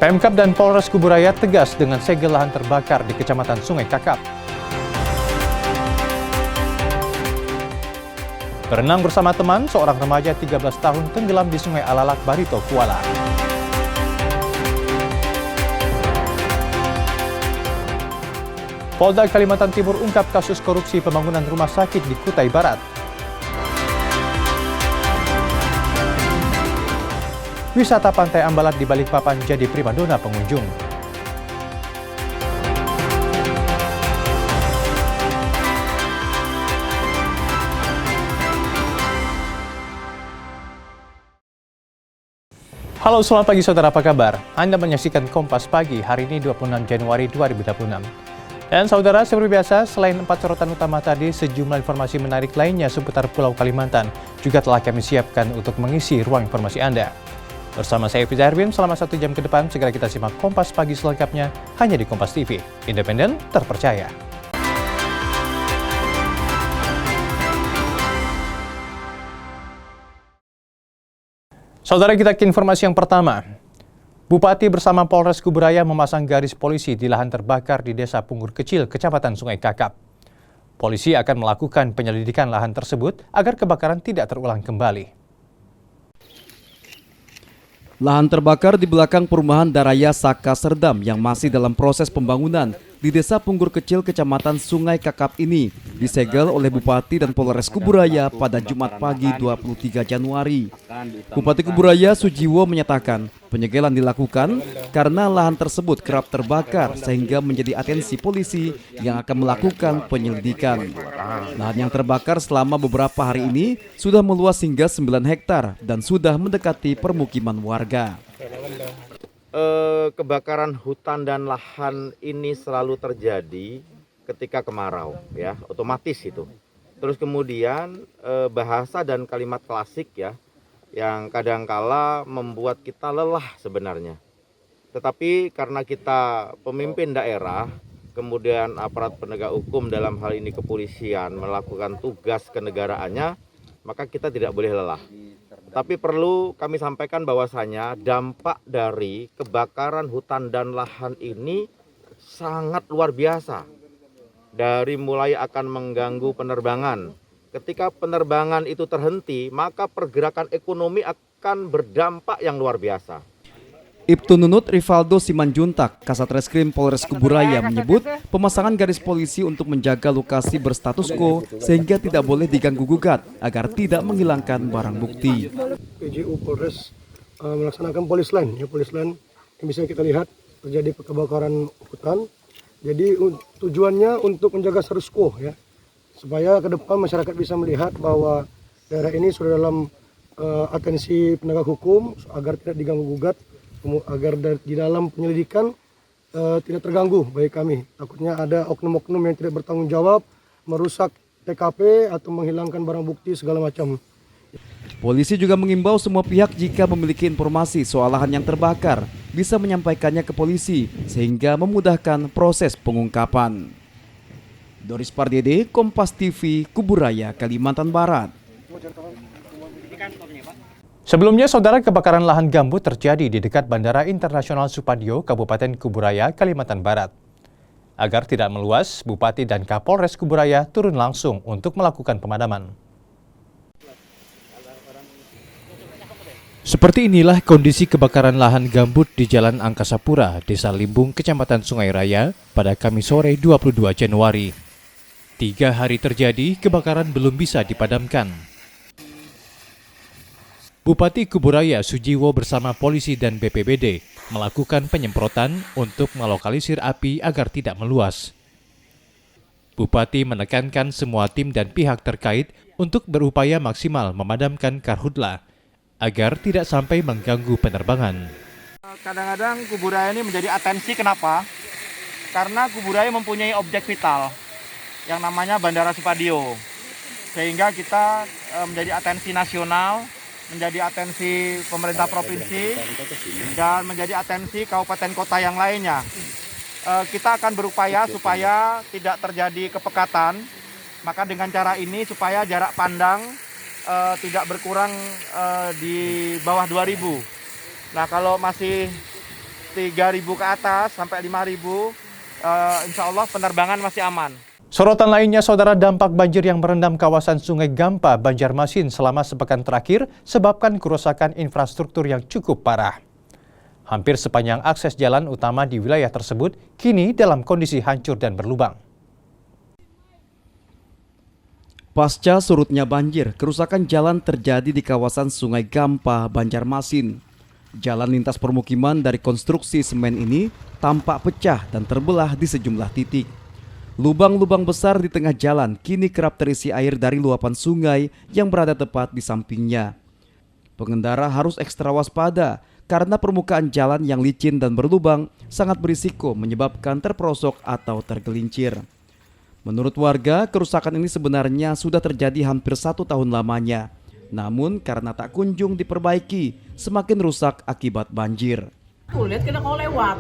Pemkab dan Polres Kuburaya tegas dengan segel lahan terbakar di Kecamatan Sungai Kakap. Berenang bersama teman, seorang remaja 13 tahun tenggelam di Sungai Alalak, Barito, Kuala. Polda Kalimantan Timur ungkap kasus korupsi pembangunan rumah sakit di Kutai Barat. Wisata Pantai Ambalat di Balikpapan jadi primadona pengunjung. Halo, selamat pagi saudara, apa kabar? Anda menyaksikan Kompas Pagi hari ini 26 Januari 2026. Dan saudara, seperti biasa, selain 4 sorotan utama tadi, sejumlah informasi menarik lainnya seputar Pulau Kalimantan juga telah kami siapkan untuk mengisi ruang informasi Anda. Bersama saya Fiza Erwin, selama 1 jam ke depan, segera kita simak Kompas Pagi selengkapnya hanya di Kompas TV, independen, terpercaya. Saudara, kita ke informasi yang pertama. Bupati bersama Polres Kuburaya memasang garis polisi di lahan terbakar di Desa Punggur Kecil, Kecamatan Sungai Kakap. Polisi akan melakukan penyelidikan lahan tersebut agar kebakaran tidak terulang kembali. Lahan terbakar di belakang perumahan Daraya Saka Serdam yang masih dalam proses pembangunan di Desa Punggur Kecil, Kecamatan Sungai Kakap ini disegel oleh Bupati dan Polres Kuburaya pada Jumat pagi 23 Januari. Bupati Kuburaya Sujiwo menyatakan penyegelan dilakukan karena lahan tersebut kerap terbakar sehingga menjadi atensi polisi yang akan melakukan penyelidikan. Lahan yang terbakar selama beberapa hari ini sudah meluas hingga 9 hektar dan sudah mendekati permukiman warga. Kebakaran hutan dan lahan ini selalu terjadi ketika kemarau, ya, otomatis itu. Terus kemudian bahasa dan kalimat klasik, ya, yang kadangkala membuat kita lelah sebenarnya. Tetapi karena kita pemimpin daerah, kemudian aparat penegak hukum dalam hal ini kepolisian melakukan tugas kenegaraannya, maka kita tidak boleh lelah. Tapi perlu kami sampaikan bahwasanya dampak dari kebakaran hutan dan lahan ini sangat luar biasa. Dari mulai akan mengganggu penerbangan. Ketika penerbangan itu terhenti, maka pergerakan ekonomi akan berdampak yang luar biasa. Ibtu Nunut Rivaldo Simanjuntak, Kasat Reskrim Polres Kuburaya menyebut pemasangan garis polisi untuk menjaga lokasi berstatus quo sehingga tidak boleh diganggu-gugat agar tidak menghilangkan barang bukti. PJU Polres melaksanakan polis line yang bisa kita lihat terjadi kebakaran hutan. Jadi tujuannya untuk menjaga status quo, ya, supaya ke depan masyarakat bisa melihat bahwa daerah ini sudah dalam atensi penegak hukum agar tidak diganggu-gugat, agar di dalam penyelidikan tidak terganggu bagi kami. Takutnya ada oknum-oknum yang tidak bertanggung jawab, merusak TKP atau menghilangkan barang bukti segala macam. Polisi juga mengimbau semua pihak jika memiliki informasi soal lahan yang terbakar bisa menyampaikannya ke polisi sehingga memudahkan proses pengungkapan. Doris Pardede, Kompas TV, Kuburaya, Kalimantan Barat. Sebelumnya, saudara, kebakaran lahan gambut terjadi di dekat Bandara Internasional Supadio, Kabupaten Kuburaya, Kalimantan Barat. Agar tidak meluas, Bupati dan Kapolres Kuburaya turun langsung untuk melakukan pemadaman. Seperti inilah kondisi kebakaran lahan gambut di Jalan Angkasa Pura, Desa Limbung, Kecamatan Sungai Raya pada Kamis sore 22 Januari. 3 hari terjadi, kebakaran belum bisa dipadamkan. Bupati Kuburaya Sujiwo bersama polisi dan BPBD melakukan penyemprotan untuk melokalisir api agar tidak meluas. Bupati menekankan semua tim dan pihak terkait untuk berupaya maksimal memadamkan karhutla agar tidak sampai mengganggu penerbangan. Kadang-kadang Kuburaya ini menjadi atensi, kenapa? Karena Kuburaya mempunyai objek vital yang namanya Bandara Supadio. Sehingga kita menjadi atensi nasional, menjadi atensi pemerintah provinsi, dan menjadi atensi kabupaten kota yang lainnya. Kita akan berupaya supaya tidak terjadi kepekatan, maka dengan cara ini supaya jarak pandang tidak berkurang di bawah 2000. Nah, kalau masih 3.000 ke atas sampai 5.000, insya Allah penerbangan masih aman. Sorotan lainnya, saudara, dampak banjir yang merendam kawasan Sungai Gampa, Banjarmasin selama sepekan terakhir sebabkan kerusakan infrastruktur yang cukup parah. Hampir sepanjang akses jalan utama di wilayah tersebut kini dalam kondisi hancur dan berlubang. Pasca surutnya banjir, kerusakan jalan terjadi di kawasan Sungai Gampa, Banjarmasin. Jalan lintas permukiman dari konstruksi semen ini tampak pecah dan terbelah di sejumlah titik. Lubang-lubang besar di tengah jalan kini kerap terisi air dari luapan sungai yang berada tepat di sampingnya. Pengendara harus ekstra waspada karena permukaan jalan yang licin dan berlubang sangat berisiko menyebabkan terperosok atau tergelincir. Menurut warga, kerusakan ini sebenarnya sudah terjadi hampir 1 tahun lamanya. Namun karena tak kunjung diperbaiki, semakin rusak akibat banjir. Tuh, lihat kena kau lewat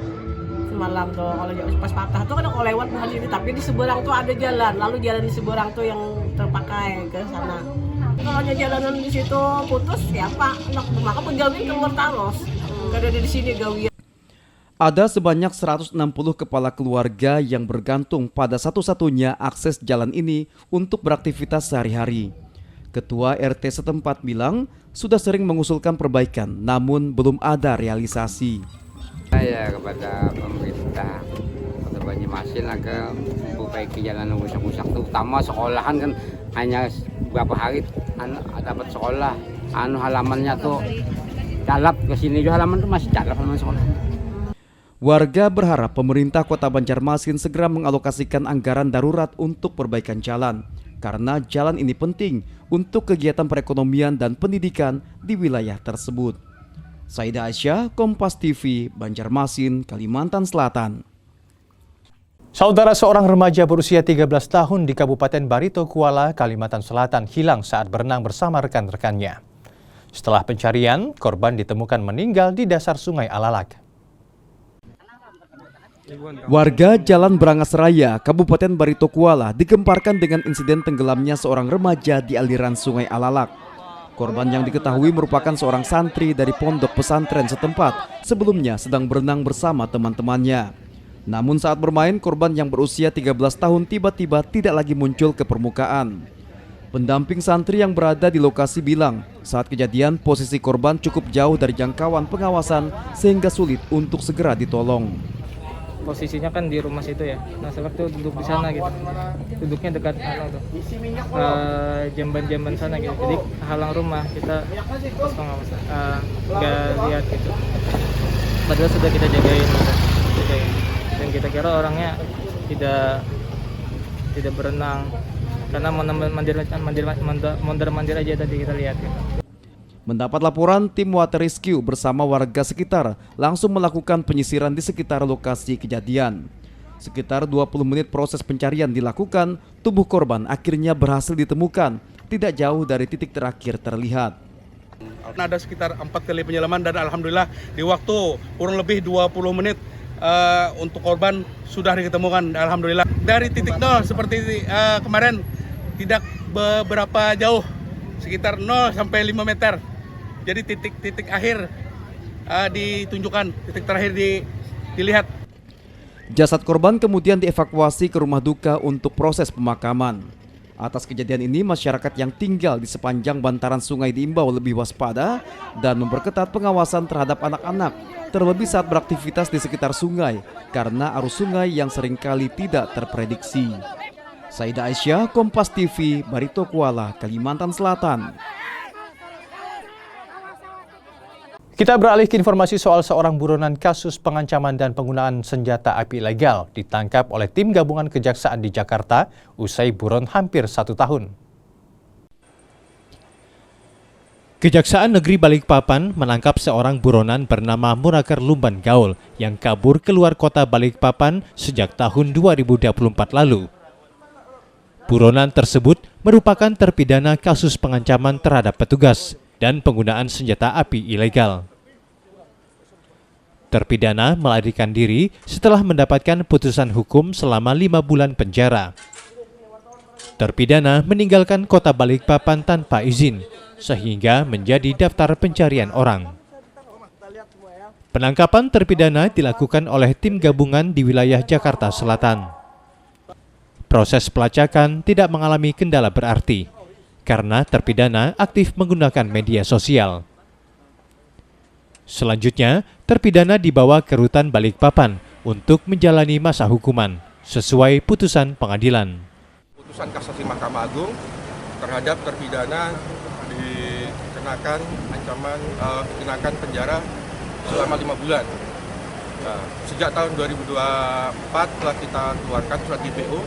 semalam tuh, kalau pas patah tuh kena kau lewat bukan sini, tapi di seberang tuh ada jalan, lalu jalan di seberang tuh yang terpakai ke sana. Kalau jalanan di situ putus, ya Pak, maka penjauhin keluar taros, nggak ada di sini gawian. Ada sebanyak 160 kepala keluarga yang bergantung pada satu-satunya akses jalan ini untuk beraktivitas sehari-hari. Ketua RT setempat bilang sudah sering mengusulkan perbaikan, namun belum ada realisasi. Saya kepada pemerintah Kota Banjarmasin agar memperbaiki jalan rusak-rusak, terutama sekolahan kan hanya beberapa hari dapat sekolah, halamannya tuh calap, ke sini juga halaman tuh masih calap halaman sekolah. Warga berharap pemerintah Kota Banjarmasin segera mengalokasikan anggaran darurat untuk perbaikan jalan, karena jalan ini penting untuk kegiatan perekonomian dan pendidikan di wilayah tersebut. Saida Aisyah, Kompas TV, Banjarmasin, Kalimantan Selatan. Saudara, seorang remaja berusia 13 tahun di Kabupaten Barito Kuala, Kalimantan Selatan hilang saat berenang bersama rekan-rekannya. Setelah pencarian, korban ditemukan meninggal di dasar Sungai Alalak. Warga Jalan Brangas Raya, Kabupaten Barito Kuala digemparkan dengan insiden tenggelamnya seorang remaja di aliran Sungai Alalak. Korban yang diketahui merupakan seorang santri dari pondok pesantren setempat, sebelumnya sedang berenang bersama teman-temannya. Namun saat bermain, korban yang berusia 13 tahun tiba-tiba tidak lagi muncul ke permukaan. Pendamping santri yang berada di lokasi bilang, saat kejadian posisi korban cukup jauh dari jangkauan pengawasan sehingga sulit untuk segera ditolong. Posisinya kan di rumah situ ya. Nah, waktu duduk di sana gitu. Duduknya dekat jamban-jamban sana gitu. Jadi halang rumah, kita pas pengawasan nggak lihat gitu. Padahal sudah kita jagain. Dan kita kira orangnya tidak berenang karena mandir aja tadi kita lihat ya. Mendapat laporan, tim Water Rescue bersama warga sekitar langsung melakukan penyisiran di sekitar lokasi kejadian. Sekitar 20 menit proses pencarian dilakukan, tubuh korban akhirnya berhasil ditemukan, tidak jauh dari titik terakhir terlihat. Ada sekitar 4 kali penyelaman dan alhamdulillah di waktu kurang lebih 20 menit untuk korban sudah ditemukan, alhamdulillah. Dari titik nol seperti kemarin tidak beberapa jauh, sekitar 0 sampai 5 meter. Jadi titik akhir ditunjukkan, titik terakhir dilihat. Jasad korban kemudian dievakuasi ke rumah duka untuk proses pemakaman. Atas kejadian ini, masyarakat yang tinggal di sepanjang bantaran sungai diimbau lebih waspada dan memperketat pengawasan terhadap anak-anak, terlebih saat beraktivitas di sekitar sungai karena arus sungai yang seringkali tidak terprediksi. Saida Aisyah, Kompas TV, Barito Kuala, Kalimantan Selatan. Kita beralih ke informasi soal seorang buronan kasus pengancaman dan penggunaan senjata api ilegal ditangkap oleh tim gabungan kejaksaan di Jakarta usai buron hampir 1 tahun. Kejaksaan Negeri Balikpapan menangkap seorang buronan bernama Munakar Lumban Gaul yang kabur keluar kota Balikpapan sejak tahun 2024 lalu. Buronan tersebut merupakan terpidana kasus pengancaman terhadap petugas dan penggunaan senjata api ilegal. Terpidana melarikan diri setelah mendapatkan putusan hukum selama 5 bulan penjara. Terpidana meninggalkan kota Balikpapan tanpa izin, sehingga menjadi daftar pencarian orang. Penangkapan terpidana dilakukan oleh tim gabungan di wilayah Jakarta Selatan. Proses pelacakan tidak mengalami kendala berarti, karena terpidana aktif menggunakan media sosial. Selanjutnya, terpidana dibawa ke Rutan Balikpapan untuk menjalani masa hukuman sesuai putusan pengadilan. Putusan kasasi Mahkamah Agung terhadap terpidana dikenakan ancaman dikenakan penjara selama 5 bulan. Nah, sejak tahun 2024 telah kita keluarkan surat DPO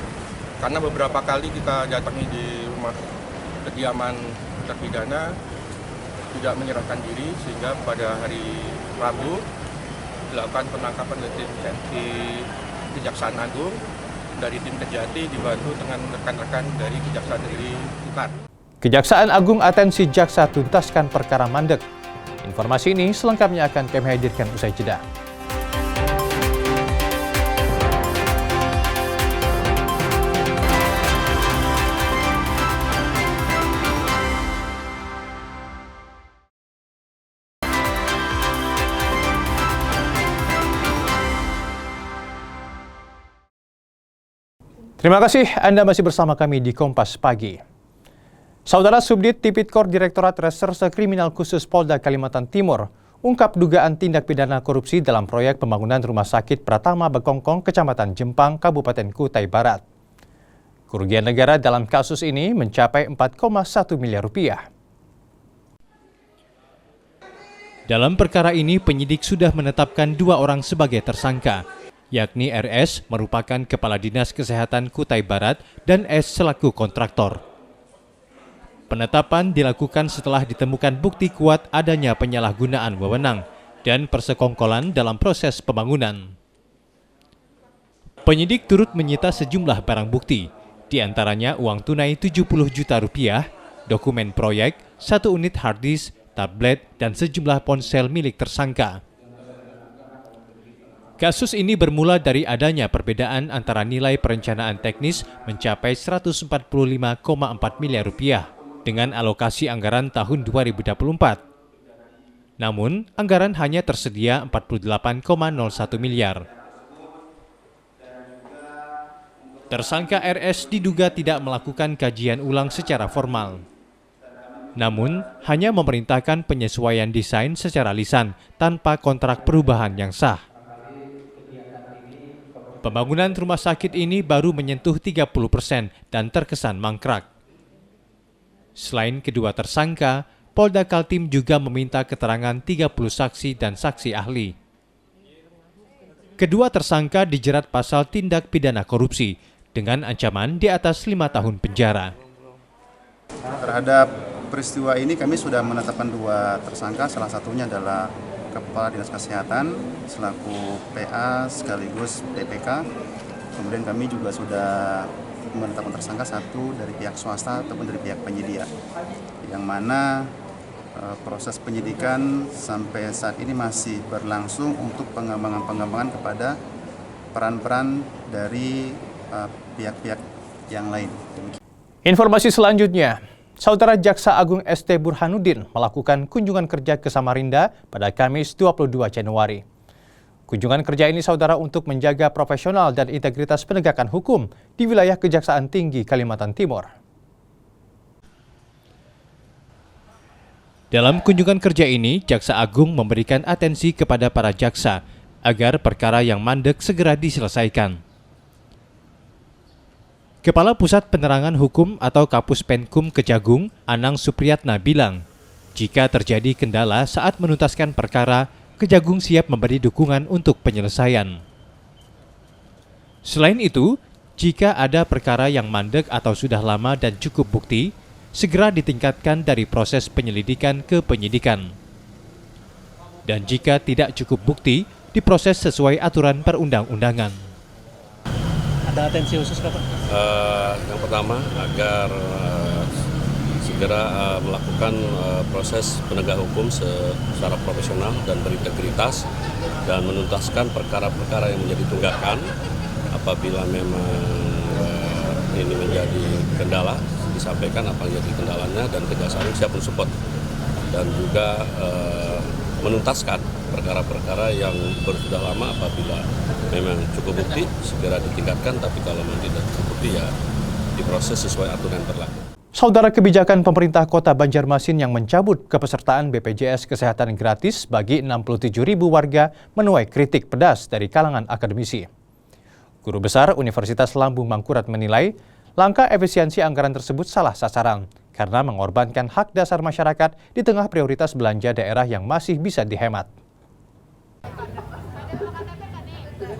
karena beberapa kali kita datangi di rumah kediaman terpidana tidak menyerahkan diri, sehingga pada hari Rabu dilakukan penangkapan di Kejaksaan Agung dari tim Kejati dibantu dengan rekan-rekan dari Kejaksaan Negeri Blitar. Kejaksaan Agung atensi jaksa tuntaskan perkara mandek. Informasi ini selengkapnya akan kami hadirkan usai jeda. Terima kasih Anda masih bersama kami di Kompas Pagi. Saudara Subdit Tipikor Direktorat Reserse Kriminal Khusus Polda Kalimantan Timur ungkap dugaan tindak pidana korupsi dalam proyek pembangunan Rumah Sakit Pratama Bekongkong, Kecamatan Jempang, Kabupaten Kutai Barat. Kerugian negara dalam kasus ini mencapai 4,1 miliar rupiah. Dalam perkara ini, penyidik sudah menetapkan 2 orang sebagai tersangka, yakni RS merupakan Kepala Dinas Kesehatan Kutai Barat dan S selaku kontraktor. Penetapan dilakukan setelah ditemukan bukti kuat adanya penyalahgunaan wewenang dan persekongkolan dalam proses pembangunan. Penyidik turut menyita sejumlah barang bukti, di antaranya uang tunai 70 juta rupiah, dokumen proyek, 1 unit hard disk, tablet, dan sejumlah ponsel milik tersangka. Kasus ini bermula dari adanya perbedaan antara nilai perencanaan teknis mencapai 145,4 miliar rupiah dengan alokasi anggaran tahun 2024. Namun, anggaran hanya tersedia 48,01 miliar. Tersangka RS diduga tidak melakukan kajian ulang secara formal. Namun, hanya memerintahkan penyesuaian desain secara lisan tanpa kontrak perubahan yang sah. Pembangunan rumah sakit ini baru menyentuh 30% dan terkesan mangkrak. Selain kedua tersangka, Polda Kaltim juga meminta keterangan 30 saksi dan saksi ahli. Kedua tersangka dijerat pasal tindak pidana korupsi dengan ancaman di atas 5 tahun penjara. Terhadap peristiwa ini kami sudah menetapkan 2 tersangka, salah satunya adalah Kepala Dinas Kesehatan selaku PA sekaligus PPK. Kemudian kami juga sudah menetapkan tersangka 1 dari pihak swasta ataupun dari pihak penyedia, yang mana proses penyidikan sampai saat ini masih berlangsung untuk pengembangan kepada peran-peran dari pihak-pihak yang lain. Informasi selanjutnya, Saudara Jaksa Agung ST Burhanuddin melakukan kunjungan kerja ke Samarinda pada Kamis 22 Januari. Kunjungan kerja ini saudara untuk menjaga profesional dan integritas penegakan hukum di wilayah Kejaksaan Tinggi Kalimantan Timur. Dalam kunjungan kerja ini, Jaksa Agung memberikan atensi kepada para jaksa agar perkara yang mandek segera diselesaikan. Kepala Pusat Penerangan Hukum atau Kapus Penkum Kejagung, Anang Supriyatna bilang, jika terjadi kendala saat menuntaskan perkara, Kejagung siap memberi dukungan untuk penyelesaian. Selain itu, jika ada perkara yang mandek atau sudah lama dan cukup bukti, segera ditingkatkan dari proses penyelidikan ke penyidikan. Dan jika tidak cukup bukti, diproses sesuai aturan perundang-undangan. Ada atensi khusus Pak? Yang pertama, agar segera melakukan proses penegak hukum secara profesional dan berintegritas dan menuntaskan perkara-perkara yang menjadi tunggakan. Apabila memang ini menjadi kendala, disampaikan apa yang jadi kendalanya dan Kejaksaan siap mensupport, dan juga menuntaskan perkara-perkara yang sudah lama. Apabila memang cukup bukti segera ditingkatkan, tapi kalau memang tidak cukup bukti ya diproses sesuai aturan yang berlaku. Saudara, kebijakan pemerintah Kota Banjarmasin yang mencabut kepesertaan BPJS Kesehatan gratis bagi 67.000 warga menuai kritik pedas dari kalangan akademisi. Guru Besar Universitas Lambung Mangkurat menilai langkah efisiensi anggaran tersebut salah sasaran karena mengorbankan hak dasar masyarakat di tengah prioritas belanja daerah yang masih bisa dihemat.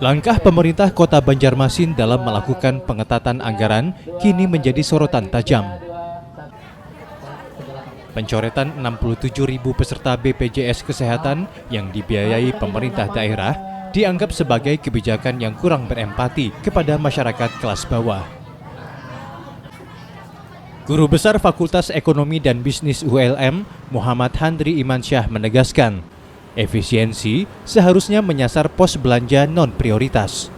Langkah pemerintah Kota Banjarmasin dalam melakukan pengetatan anggaran kini menjadi sorotan tajam. Pencoretan 67.000 peserta BPJS Kesehatan yang dibiayai pemerintah daerah dianggap sebagai kebijakan yang kurang berempati kepada masyarakat kelas bawah. Guru Besar Fakultas Ekonomi dan Bisnis ULM, Muhammad Handri Imansyah menegaskan, efisiensi seharusnya menyasar pos belanja non-prioritas.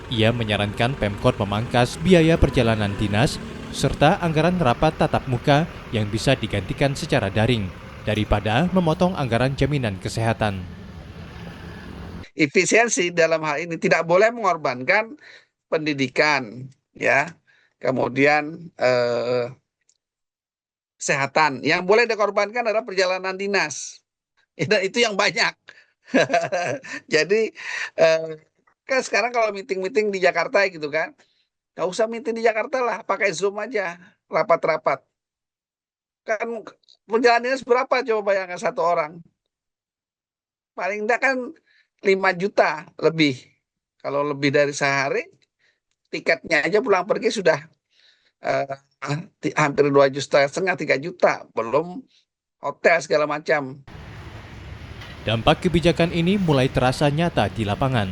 Ia menyarankan Pemkot memangkas biaya perjalanan dinas serta anggaran rapat tatap muka yang bisa digantikan secara daring daripada memotong anggaran jaminan kesehatan. Efisiensi dalam hal ini tidak boleh mengorbankan pendidikan, ya. Kemudian kesehatan. Yang boleh dikorbankan adalah perjalanan dinas. Dan itu yang banyak. Jadi kan sekarang kalau meeting-meeting di Jakarta gitu kan, nggak usah meeting di Jakarta lah, pakai Zoom aja, rapat-rapat. Kan perjalanan dinas berapa coba bayangkan satu orang? Paling enggak kan 5 juta lebih. Kalau lebih dari sehari, tiketnya aja pulang pergi sudah hampir 2,5 juta, 3 juta, belum hotel segala macam. Dampak kebijakan ini mulai terasa nyata di lapangan.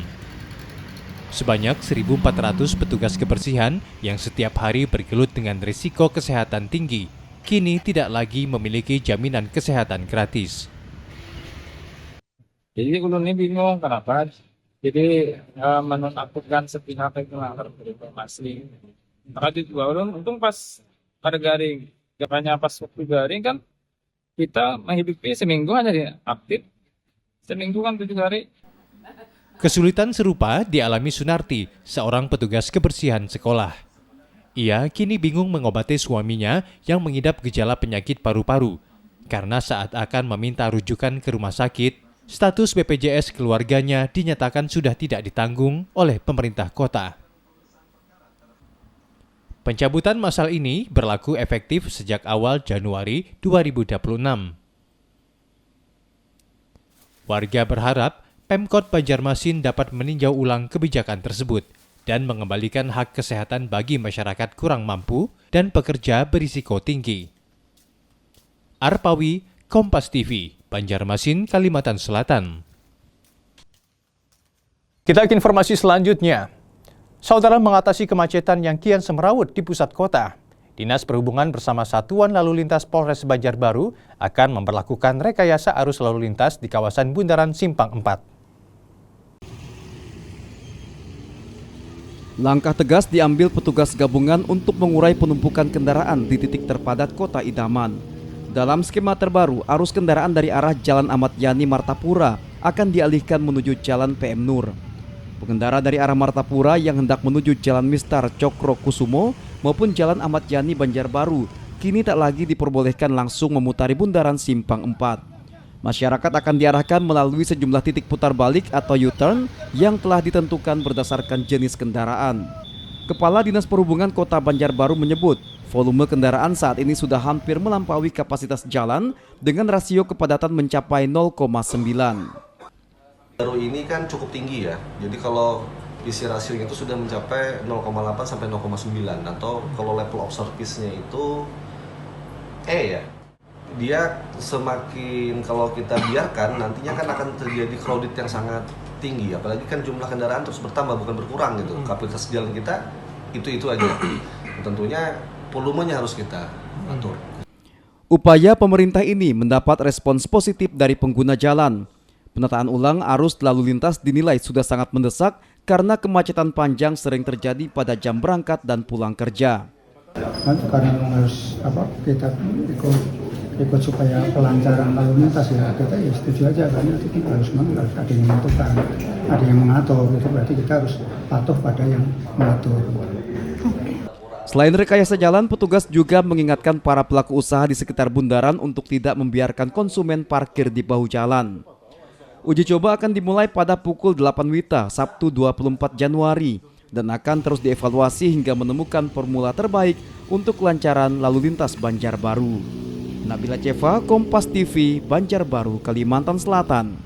Sebanyak 1.400 petugas kebersihan yang setiap hari bergelut dengan risiko kesehatan tinggi, kini tidak lagi memiliki jaminan kesehatan gratis. Jadi ini bingung kenapa. Jadi menonakutkan sepihak itu berinformasi. Maka dijual untung pas pada garing. Makanya pas waktu garing kan kita menghidupi seminggu hanya aktif. Seminggu kan 7 hari. Kesulitan serupa dialami Sunarti, seorang petugas kebersihan sekolah. Ia kini bingung mengobati suaminya yang mengidap gejala penyakit paru-paru. Karena saat akan meminta rujukan ke rumah sakit, status BPJS keluarganya dinyatakan sudah tidak ditanggung oleh pemerintah kota. Pencabutan masal ini berlaku efektif sejak awal Januari 2026. Warga berharap Pemkot Banjarmasin dapat meninjau ulang kebijakan tersebut dan mengembalikan hak kesehatan bagi masyarakat kurang mampu dan pekerja berisiko tinggi. Arpawi, Kompas TV, Banjarmasin, Kalimantan Selatan. Kita ke informasi selanjutnya. Saudara, mengatasi kemacetan yang kian semrawut di pusat kota, Dinas Perhubungan bersama Satuan Lalu Lintas Polres Banjarbaru akan memberlakukan rekayasa arus lalu lintas di kawasan Bundaran Simpang 4. Langkah tegas diambil petugas gabungan untuk mengurai penumpukan kendaraan di titik terpadat Kota Idaman. Dalam skema terbaru, arus kendaraan dari arah Jalan Ahmad Yani Martapura akan dialihkan menuju Jalan PM Nur. Pengendara dari arah Martapura yang hendak menuju Jalan Mistar Cokro Kusumo maupun Jalan Ahmad Yani Banjarbaru kini tak lagi diperbolehkan langsung memutari Bundaran Simpang 4. Masyarakat akan diarahkan melalui sejumlah titik putar balik atau U-turn yang telah ditentukan berdasarkan jenis kendaraan. Kepala Dinas Perhubungan Kota Banjarbaru menyebut, volume kendaraan saat ini sudah hampir melampaui kapasitas jalan dengan rasio kepadatan mencapai 0,9. Baru ini kan cukup tinggi ya, jadi kalau isi rasionya itu sudah mencapai 0,8 sampai 0,9 atau kalau level of service-nya itu E ya. Dia semakin kalau kita biarkan nantinya kan akan terjadi crowded yang sangat tinggi, apalagi kan jumlah kendaraan terus bertambah bukan berkurang gitu. Kapasitas jalan kita itu aja. Tentunya volumenya harus kita atur. Upaya pemerintah ini mendapat respons positif dari pengguna jalan. Penataan ulang arus lalu lintas dinilai sudah sangat mendesak karena kemacetan panjang sering terjadi pada jam berangkat dan pulang kerja. Karena harus kita ikut ikut supaya kelancaran lalu lintas ya kita ya setuju aja, karena itu kita harus ada yang menentukan, ada yang mengatur, itu berarti kita harus patuh pada yang mengatur. Selain rekayasa jalan, petugas juga mengingatkan para pelaku usaha di sekitar bundaran untuk tidak membiarkan konsumen parkir di bahu jalan. Uji coba akan dimulai pada pukul 8 WITA, Sabtu 24 Januari, dan akan terus dievaluasi hingga menemukan formula terbaik untuk kelancaran lalu lintas Banjarbaru. Nabila Ceva, Kompas TV, Banjarbaru, Kalimantan Selatan.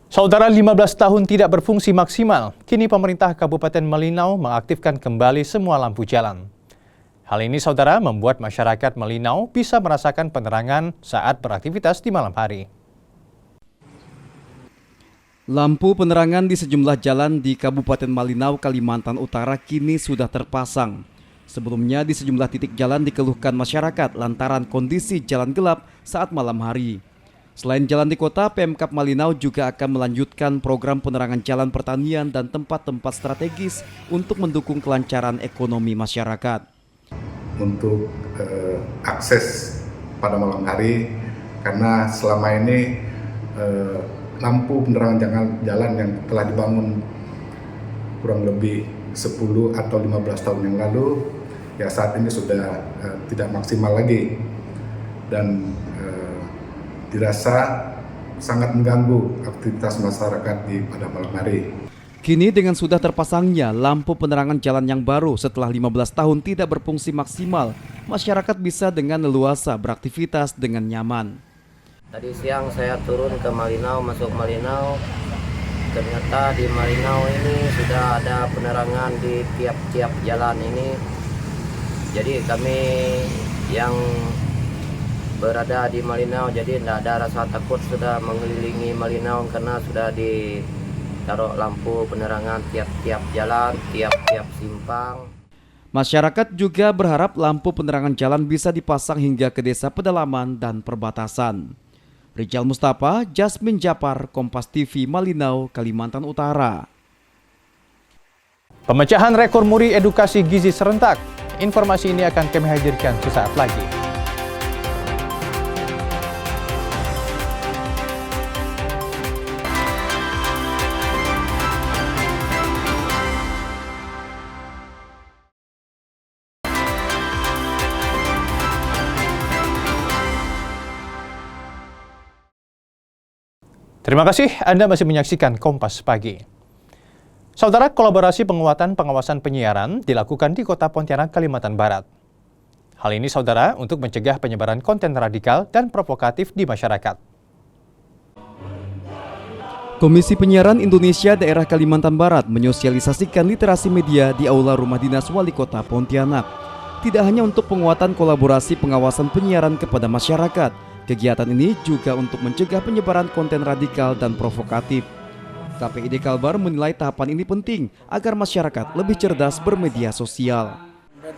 Saudara, 15 tahun tidak berfungsi maksimal, kini pemerintah Kabupaten Malinau mengaktifkan kembali semua lampu jalan. Hal ini, saudara, membuat masyarakat Malinau bisa merasakan penerangan saat beraktivitas di malam hari. Lampu penerangan di sejumlah jalan di Kabupaten Malinau, Kalimantan Utara kini sudah terpasang. Sebelumnya di sejumlah titik jalan dikeluhkan masyarakat lantaran kondisi jalan gelap saat malam hari. Selain jalan di kota, Pemkab Malinau juga akan melanjutkan program penerangan jalan pertanian dan tempat-tempat strategis untuk mendukung kelancaran ekonomi masyarakat. Untuk akses pada malam hari, karena selama ini lampu penerangan jalan yang telah dibangun kurang lebih 10 atau 15 tahun yang lalu, ya saat ini sudah tidak maksimal lagi dan dirasa sangat mengganggu aktivitas masyarakat di pada malam hari. Kini dengan sudah terpasangnya lampu penerangan jalan yang baru setelah 15 tahun tidak berfungsi maksimal, masyarakat bisa dengan leluasa beraktivitas dengan nyaman. Tadi siang saya turun ke Malinau, masuk Malinau. Ternyata di Malinau ini sudah ada penerangan di tiap-tiap jalan ini. Jadi kami yang berada di Malinau jadi tidak ada rasa takut, sudah mengelilingi Malinau karena sudah ditaruh lampu penerangan tiap-tiap jalan, tiap-tiap simpang. Masyarakat juga berharap lampu penerangan jalan bisa dipasang hingga ke desa pedalaman dan perbatasan. Rijal Mustafa, Jasmine Japar, Kompas TV, Malinau, Kalimantan Utara. Pemecahan rekor muri edukasi gizi serentak. Informasi ini akan kami hadirkan sesaat lagi. Terima kasih Anda masih menyaksikan Kompas Pagi. Saudara, kolaborasi penguatan pengawasan penyiaran dilakukan di Kota Pontianak, Kalimantan Barat. Hal ini, saudara, untuk mencegah penyebaran konten radikal dan provokatif di masyarakat. Komisi Penyiaran Indonesia Daerah Kalimantan Barat menyosialisasikan literasi media di Aula Rumah Dinas Wali Kota Pontianak. Tidak hanya untuk penguatan kolaborasi pengawasan penyiaran kepada masyarakat, kegiatan ini juga untuk mencegah penyebaran konten radikal dan provokatif. KPID Kalbar menilai tahapan ini penting agar masyarakat lebih cerdas bermedia sosial.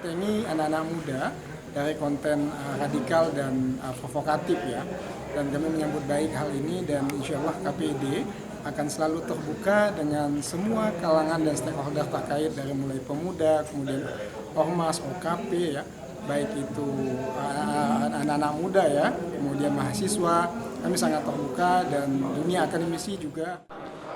Ini anak-anak muda dari konten radikal dan provokatif ya, dan kami menyambut baik hal ini dan insya Allah KPID akan selalu terbuka dengan semua kalangan dan stakeholder terkait dari mulai pemuda, kemudian ormas, OKP ya, baik itu anak-anak muda ya, kemudian mahasiswa, kami sangat terbuka dan dunia akademisi juga.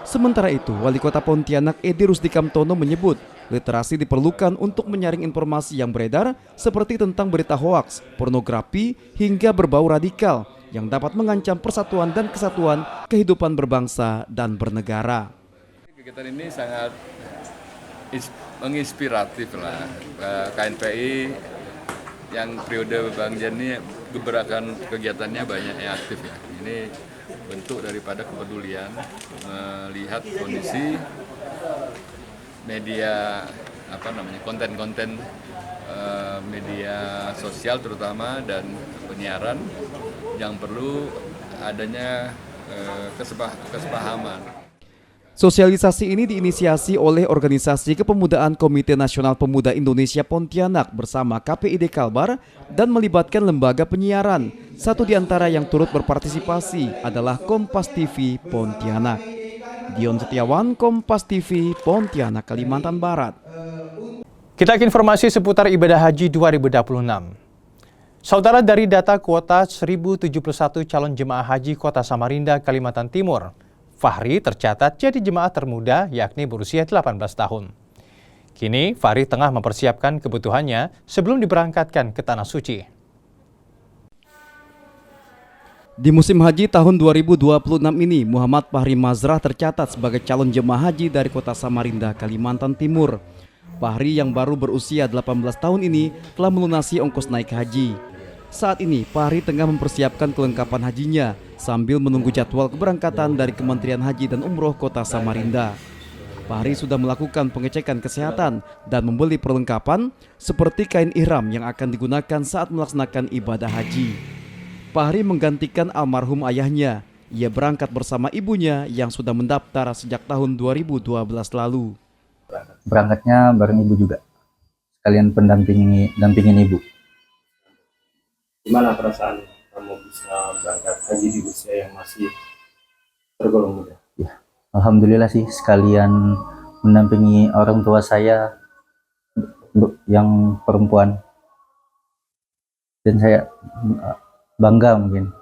Sementara itu, Wali Kota Pontianak Edi Rusdi Kamtono menyebut literasi diperlukan untuk menyaring informasi yang beredar seperti tentang berita hoaks, pornografi, hingga berbau radikal yang dapat mengancam persatuan dan kesatuan kehidupan berbangsa dan bernegara. Kegiatan ini sangat menginspiratif lah. KNPI yang periode Bang Jani gebrakan kegiatannya banyak yang aktif ya. Ini bentuk daripada kepedulian melihat kondisi media konten-konten media sosial terutama dan penyiaran yang perlu adanya kesepahaman. Sosialisasi ini diinisiasi oleh Organisasi Kepemudaan Komite Nasional Pemuda Indonesia Pontianak bersama KPID Kalbar dan melibatkan lembaga penyiaran. Satu di antara yang turut berpartisipasi adalah Kompas TV Pontianak. Dion Setiawan, Kompas TV Pontianak, Kalimantan Barat. Kita ke informasi seputar ibadah haji 2026. Saudara, dari data kuota 1071 calon jemaah haji Kota Samarinda, Kalimantan Timur, Fahri tercatat jadi jemaah termuda yakni berusia 18 tahun. Kini Fahri tengah mempersiapkan kebutuhannya sebelum diberangkatkan ke Tanah Suci. Di musim haji tahun 2026 ini, Muhammad Fahri Mazrah tercatat sebagai calon jemaah haji dari Kota Samarinda, Kalimantan Timur. Fahri yang baru berusia 18 tahun ini telah melunasi ongkos naik haji. Saat ini, Fahri tengah mempersiapkan kelengkapan hajinya sambil menunggu jadwal keberangkatan dari Kementerian Haji dan Umroh Kota Samarinda. Fahri sudah melakukan pengecekan kesehatan dan membeli perlengkapan seperti kain ihram yang akan digunakan saat melaksanakan ibadah haji. Fahri menggantikan almarhum ayahnya. Ia berangkat bersama ibunya yang sudah mendaftar sejak tahun 2012 lalu. Berangkatnya bareng ibu juga, sekalian dampingin ibu. Gimana perasaan kamu bisa berangkat haji di usia yang masih tergolong muda? Ya, alhamdulillah sih, sekalian mendampingi orang tua saya yang perempuan. Dan saya bangga mungkin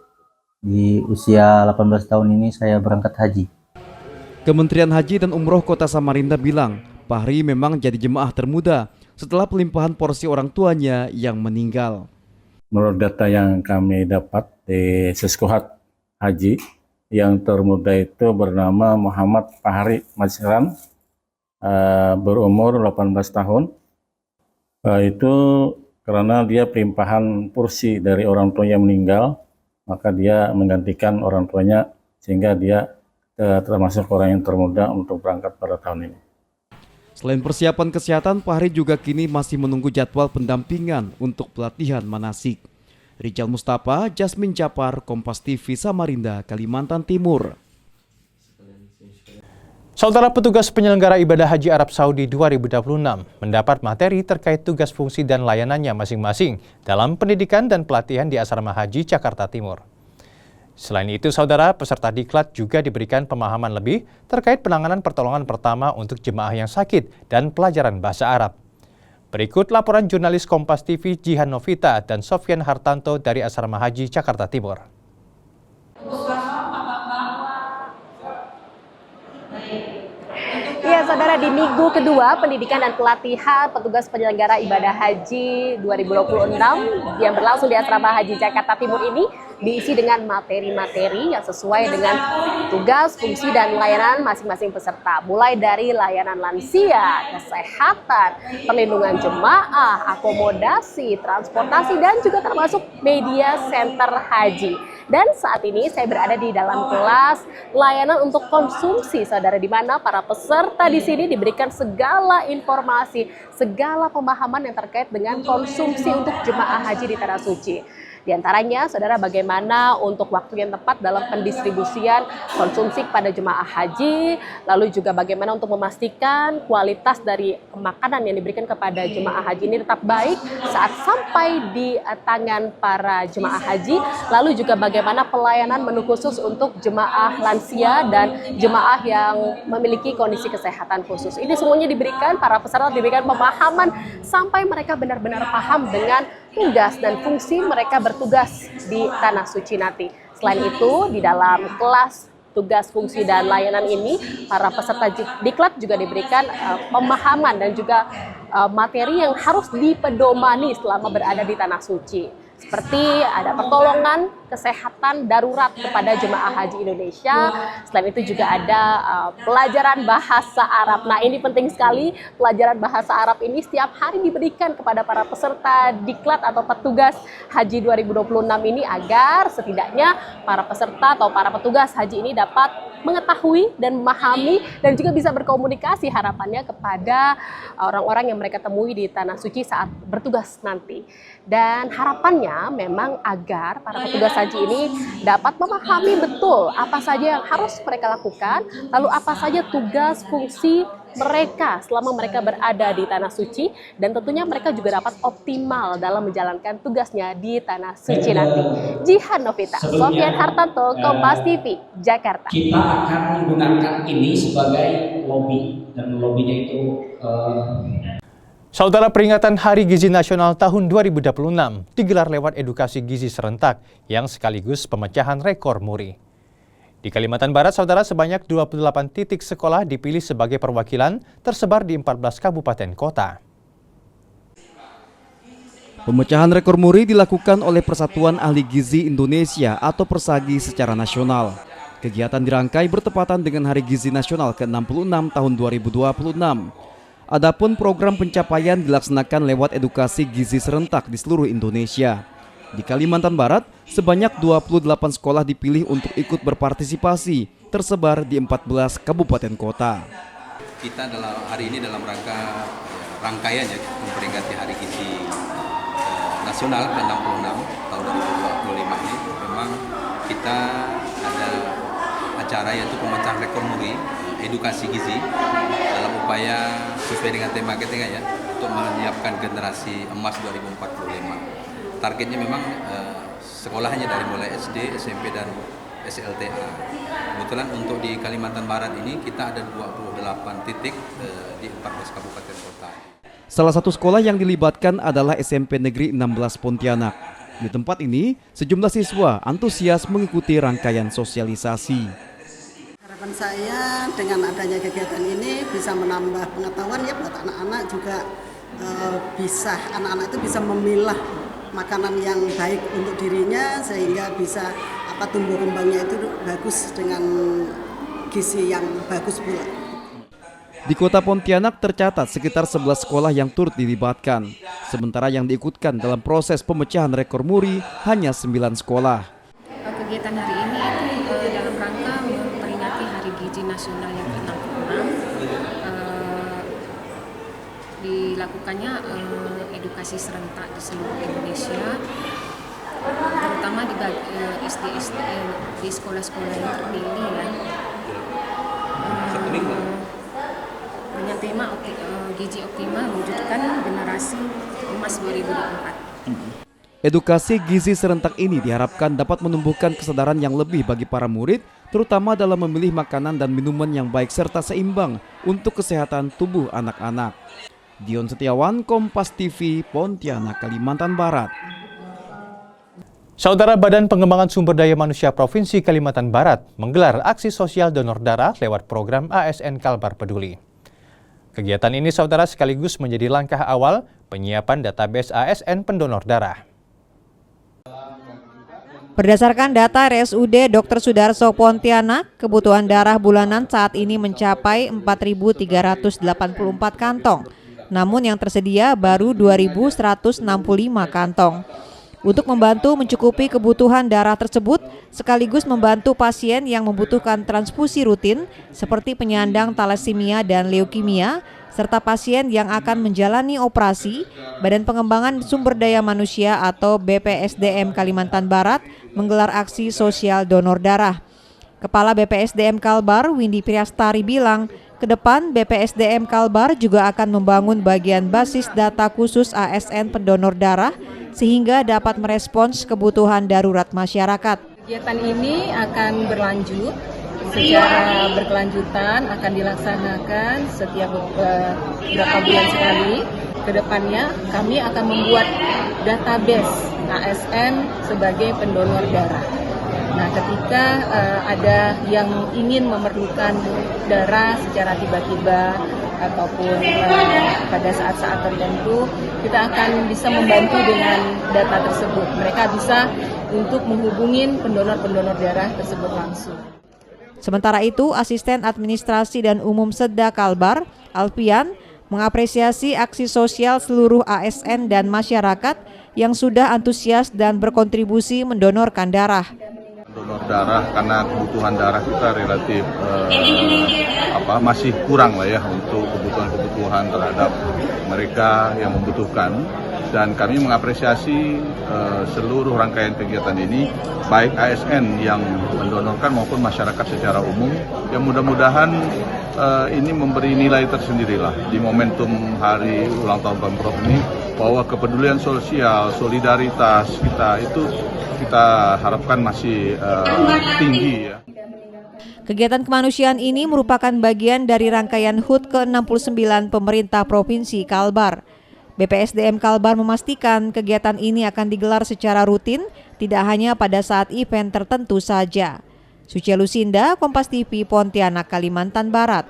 di usia 18 tahun ini saya berangkat haji. Kementerian Haji dan Umroh Kota Samarinda bilang, Fahri memang jadi jemaah termuda setelah pelimpahan porsi orang tuanya yang meninggal. Menurut data yang kami dapat di Seskohat Haji, yang termuda itu bernama Muhammad Fahri Mazrah, berumur 18 tahun. Itu karena dia pelimpahan porsi dari orang tuanya meninggal, maka dia menggantikan orang tuanya sehingga dia termasuk orang yang termuda untuk berangkat pada tahun ini. Selain persiapan kesehatan, Fahri juga kini masih menunggu jadwal pendampingan untuk pelatihan manasik. Rijal Mustafa, Jasmine Japar, Kompas TV Samarinda, Kalimantan Timur. Saudara, petugas penyelenggara ibadah haji Arab Saudi 2026 mendapat materi terkait tugas fungsi dan layanannya masing-masing dalam pendidikan dan pelatihan di Asrama Haji Jakarta Timur. Selain itu, saudara, peserta diklat juga diberikan pemahaman lebih terkait penanganan pertolongan pertama untuk jemaah yang sakit dan pelajaran bahasa Arab. Berikut laporan jurnalis Kompas TV Jihan Novita dan Sofyan Hartanto dari Asrama Haji Jakarta Timur. Ya, saudara, di minggu kedua pendidikan dan pelatihan petugas penyelenggara ibadah haji 2026 yang berlangsung di Asrama Haji Jakarta Timur ini diisi dengan materi-materi yang sesuai dengan tugas, fungsi, dan layanan masing-masing peserta. Mulai dari layanan lansia, kesehatan, perlindungan jemaah, akomodasi, transportasi, dan juga termasuk media center haji. Dan saat ini saya berada di dalam kelas layanan untuk konsumsi, saudara, di mana para peserta di sini diberikan segala informasi, segala pemahaman yang terkait dengan konsumsi untuk jemaah haji di Tanah Suci. Di antaranya, saudara, bagaimana untuk waktu yang tepat dalam pendistribusian konsumsi kepada jemaah haji, lalu juga bagaimana untuk memastikan kualitas dari makanan yang diberikan kepada jemaah haji ini tetap baik saat sampai di tangan para jemaah haji, lalu juga bagaimana pelayanan menu khusus untuk jemaah lansia dan jemaah yang memiliki kondisi kesehatan khusus. Ini semuanya diberikan, para peserta diberikan pemahaman sampai mereka benar-benar paham dengan tugas dan fungsi mereka bertugas di Tanah Suci nanti. Selain itu, di dalam kelas tugas, fungsi, dan layanan ini, para peserta diklat juga diberikan pemahaman dan juga materi yang harus dipedomani selama berada di Tanah Suci. Seperti ada pertolongan kesehatan darurat kepada jemaah haji Indonesia. Selain itu juga ada pelajaran bahasa Arab. Nah, ini penting sekali, pelajaran bahasa Arab ini setiap hari diberikan kepada para peserta diklat atau petugas haji 2026 ini agar setidaknya para peserta atau para petugas haji ini dapat mengetahui dan memahami dan juga bisa berkomunikasi harapannya kepada orang-orang yang mereka temui di Tanah Suci saat bertugas nanti. Dan harapannya memang agar para petugas haji ini dapat memahami betul apa saja yang harus mereka lakukan, lalu apa saja tugas, fungsi mereka selama mereka berada di Tanah Suci, dan tentunya mereka juga dapat optimal dalam menjalankan tugasnya di Tanah Suci nanti. Jihan Novita, Sofyan Hartanto, Kompas TV, Jakarta. Kita akan menggunakan ini sebagai lobby, dan lobbynya itu Saudara, peringatan Hari Gizi Nasional tahun 2026 digelar lewat edukasi gizi serentak yang sekaligus pemecahan rekor muri. Di Kalimantan Barat, saudara, sebanyak 28 titik sekolah dipilih sebagai perwakilan tersebar di 14 kabupaten kota. Pemecahan rekor muri dilakukan oleh Persatuan Ahli Gizi Indonesia atau Persagi secara nasional. Kegiatan dirangkai bertepatan dengan Hari Gizi Nasional ke-66 tahun 2026. Adapun program pencapaian dilaksanakan lewat edukasi gizi serentak di seluruh Indonesia. Di Kalimantan Barat, sebanyak 28 sekolah dipilih untuk ikut berpartisipasi, tersebar di 14 kabupaten kota. Kita hari ini dalam rangkaian ya, memperingati Hari Gizi Nasional ke-66 tahun 2025 ini, memang kita ada acara yaitu pemecahan rekor muri edukasi gizi dalam upaya sesuai dengan tema kita ya, untuk menyiapkan generasi emas 2045. Targetnya memang sekolahnya dari mulai SD, SMP dan SLTA. Kebetulan untuk di Kalimantan Barat ini kita ada 28 titik di 14 kabupaten kota. Salah satu sekolah yang dilibatkan adalah SMP Negeri 16 Pontianak. Di tempat ini, sejumlah siswa antusias mengikuti rangkaian sosialisasi. Harapan saya dengan adanya kegiatan ini bisa menambah pengetahuan ya buat anak-anak juga, anak-anak itu bisa memilah makanan yang baik untuk dirinya sehingga bisa tumbuh kembangnya itu bagus dengan gizi yang bagus pula. Di Kota Pontianak tercatat sekitar 11 sekolah yang turut dilibatkan, sementara yang diikutkan dalam proses pemecahan rekor muri hanya 9 sekolah. Kegiatan hari ini itu dalam rangka memperingati Hari Gizi Nasional yang ke-66. Dilakukannya edukasi serentak di seluruh Indonesia, terutama di sekolah-sekolah yang terpilih ya. Dengan tema Gizi Optimal mewujudkan generasi emas 2024. Edukasi gizi serentak ini diharapkan dapat menumbuhkan kesadaran yang lebih bagi para murid, terutama dalam memilih makanan dan minuman yang baik serta seimbang untuk kesehatan tubuh anak-anak. Dion Setiawan, Kompas TV, Pontianak, Kalimantan Barat. Saudara, Badan Pengembangan Sumber Daya Manusia Provinsi Kalimantan Barat menggelar aksi sosial donor darah lewat program ASN Kalbar Peduli. Kegiatan ini, saudara, sekaligus menjadi langkah awal penyiapan database ASN pendonor darah. Berdasarkan data RSUD Dr. Sudarso Pontianak, kebutuhan darah bulanan saat ini mencapai 4.384 kantong. Namun yang tersedia baru 2.165 kantong. Untuk membantu mencukupi kebutuhan darah tersebut, sekaligus membantu pasien yang membutuhkan transfusi rutin seperti penyandang talasemia dan leukemia, serta pasien yang akan menjalani operasi, Badan Pengembangan Sumber Daya Manusia atau BPSDM Kalimantan Barat menggelar aksi sosial donor darah. Kepala BPSDM Kalbar, Windy Priastari bilang, ke depan BPSDM Kalbar juga akan membangun bagian basis data khusus ASN pendonor darah sehingga dapat merespons kebutuhan darurat masyarakat. Kegiatan ini akan berlanjut secara berkelanjutan, akan dilaksanakan setiap beberapa bulan sekali. Kedepannya kami akan membuat database ASN sebagai pendonor darah. Nah, ketika ada yang ingin memerlukan darah secara tiba-tiba ataupun pada saat-saat tertentu, kita akan bisa membantu dengan data tersebut. Mereka bisa untuk menghubungi pendonor-pendonor darah tersebut langsung. Sementara itu, Asisten Administrasi dan Umum Sedda Kalbar, Alfian, mengapresiasi aksi sosial seluruh ASN dan masyarakat yang sudah antusias dan berkontribusi mendonorkan darah. Donor darah karena kebutuhan darah kita relatif masih kurang lah ya untuk kebutuhan terhadap mereka yang membutuhkan, dan kami mengapresiasi seluruh rangkaian kegiatan ini, baik ASN yang mendonorkan maupun masyarakat secara umum, yang mudah-mudahan ini memberi nilai tersendirilah di momentum hari ulang tahun Pemprov ini, bahwa kepedulian sosial, solidaritas kita itu kita harapkan masih tinggi ya. Kegiatan kemanusiaan ini merupakan bagian dari rangkaian HUT ke-69 pemerintah Provinsi Kalbar. BPSDM Kalbar memastikan kegiatan ini akan digelar secara rutin, tidak hanya pada saat event tertentu saja. Sucia Lusinda, Kompas TV, Pontianak, Kalimantan Barat.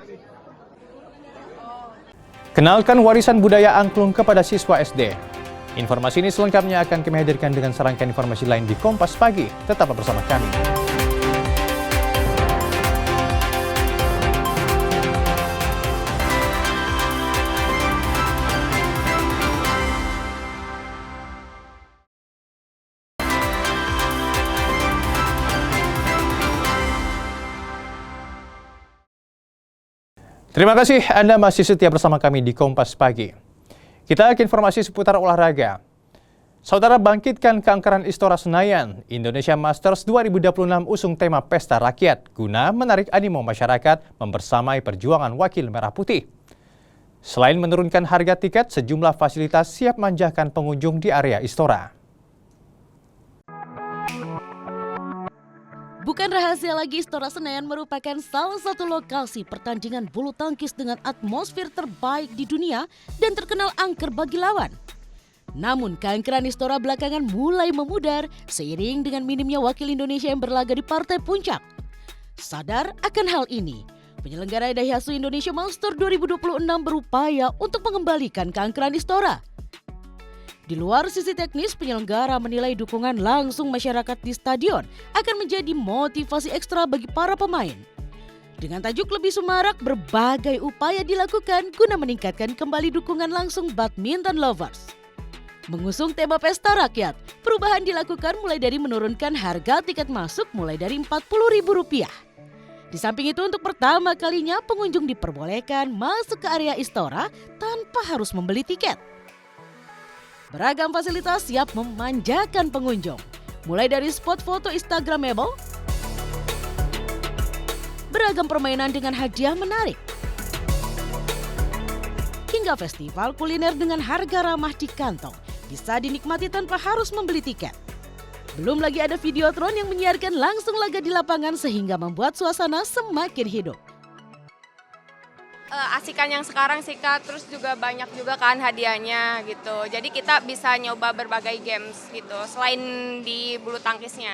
Kenalkan warisan budaya angklung kepada siswa SD. Informasi ini selengkapnya akan kami hadirkan dengan serangkaian informasi lain di Kompas Pagi. Tetap bersama kami. Terima kasih Anda masih setia bersama kami di Kompas Pagi. Kita ke informasi seputar olahraga. Saudara, bangkitkan keangkeran Istora Senayan. Indonesia Masters 2026 usung tema Pesta Rakyat guna menarik animo masyarakat membersamai perjuangan wakil merah putih. Selain menurunkan harga tiket, sejumlah fasilitas siap manjakan pengunjung di area Istora. Bukan rahasia lagi, Istora Senayan merupakan salah satu lokasi pertandingan bulu tangkis dengan atmosfer terbaik di dunia dan terkenal angker bagi lawan. Namun keangkeran Istora belakangan mulai memudar seiring dengan minimnya wakil Indonesia yang berlaga di partai puncak. Sadar akan hal ini, penyelenggara Daihatsu Indonesia Masters 2026 berupaya untuk mengembalikan keangkeran Istora. Di luar sisi teknis, penyelenggara menilai dukungan langsung masyarakat di stadion akan menjadi motivasi ekstra bagi para pemain. Dengan tajuk lebih semarak, berbagai upaya dilakukan guna meningkatkan kembali dukungan langsung badminton lovers. Mengusung tema Pesta Rakyat, perubahan dilakukan mulai dari menurunkan harga tiket masuk mulai dari Rp40.000. Di samping itu, untuk pertama kalinya pengunjung diperbolehkan masuk ke area Istora tanpa harus membeli tiket. Beragam fasilitas siap memanjakan pengunjung, mulai dari spot foto Instagramable, beragam permainan dengan hadiah menarik, hingga festival kuliner dengan harga ramah di kantong bisa dinikmati tanpa harus membeli tiket. Belum lagi ada videotron yang menyiarkan langsung laga di lapangan sehingga membuat suasana semakin hidup. Asikan yang sekarang sih Kak, terus juga banyak juga kan hadiahnya gitu. Jadi kita bisa nyoba berbagai games gitu, selain di bulu tangkisnya.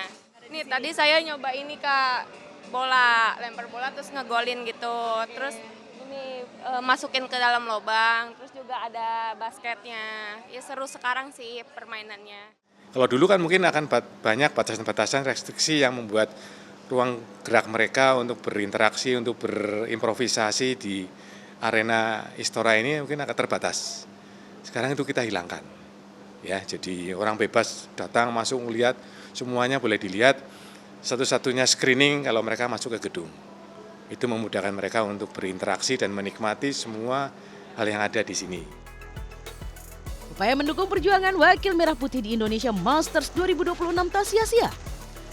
Nih tadi saya nyoba ini Kak, bola, lempar bola terus ngegolin gitu. Terus ini masukin ke dalam lubang, terus juga ada basketnya. Ya seru sekarang sih permainannya. Kalau dulu kan mungkin akan banyak batasan-batasan restriksi yang membuat ruang gerak mereka untuk berinteraksi, untuk berimprovisasi di arena Istora ini mungkin akan terbatas. Sekarang itu kita hilangkan. Ya, jadi orang bebas datang, masuk, melihat, semuanya boleh dilihat. Satu-satunya screening kalau mereka masuk ke gedung. Itu memudahkan mereka untuk berinteraksi dan menikmati semua hal yang ada di sini. Upaya mendukung perjuangan wakil merah putih di Indonesia Masters 2026 tak sia-sia.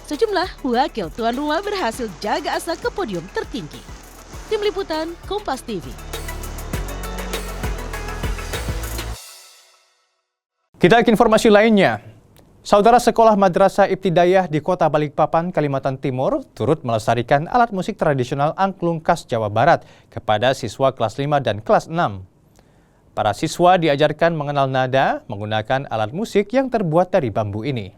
Sejumlah wakil tuan rumah berhasil jaga asa ke podium tertinggi. Tim Liputan Kompas TV. Kita ke informasi lainnya. Saudara, sekolah Madrasah Ibtidaiyah di Kota Balikpapan, Kalimantan Timur turut melestarikan alat musik tradisional angklung khas Jawa Barat kepada siswa kelas 5 dan kelas 6. Para siswa diajarkan mengenal nada menggunakan alat musik yang terbuat dari bambu ini.